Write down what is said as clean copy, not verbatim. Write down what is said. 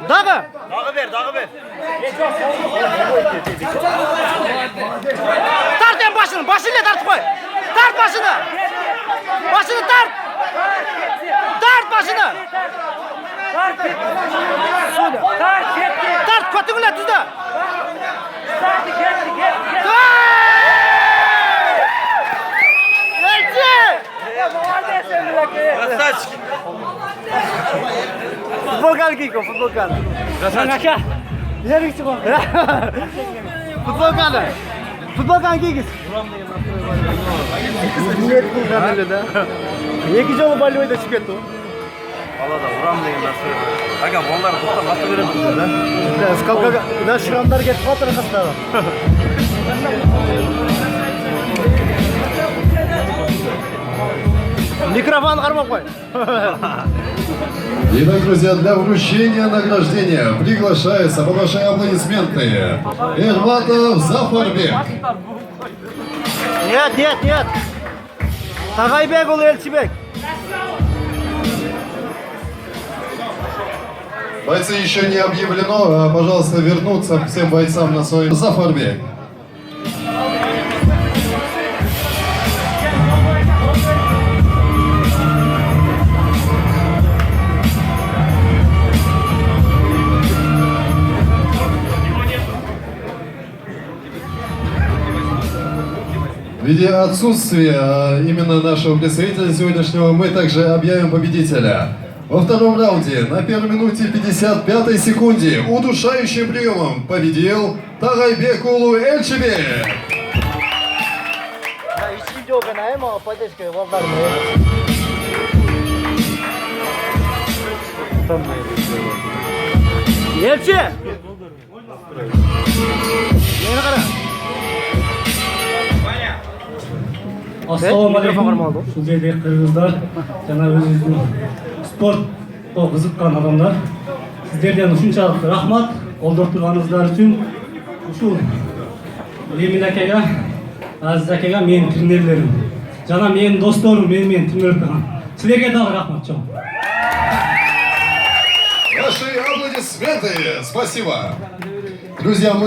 Дағы. Дағы бер. Тарт ем башını тартып қой. Тарт башını. Башını тарт. Тарт башını. Тарт көтігіне түзді. Красавчик. Футболканы киy, футболканы. Красавчик. Футболканы кийгіз. Екі жолы болевойда шығып кетті. Балада урам деген нәрсе. Ага, балалар тоқтап аты береді да. Скалкаға шырамдар кетіп жатыр қастағы. Микрофон қармап қой. Итак, друзья, для вручения награждения приглашается, ваши аплодисменты, Эрматов Зафарбек. Нет. Тағайбек ол Эльчебек. Бойцы еще не объявлено, пожалуйста, вернуться всем бойцам на свой Зафарбек. В виде отсутствия именно нашего представителя сегодняшнего мы также объявим победителя. Во втором раунде на 1 минуте 55 секунде удушающим приемом победил Тағайбек Улу Эльчебек. Эльче! Мені қара. Ассалаумағалейкум. Şu жерде қырғыздар, жана өзіміздің спортқа қызыққан адамдар. Сіздерден ушунчалык рахмат, колдоп турганыңыздар үчүн. Ушул Лемин акега, Азиз акега менин тренерлерим. Жана менин досторум менен тренировка кылган. Силерге дагы рахмат чоң. Ваши аплодисменты. Спасибо. Друзья, мы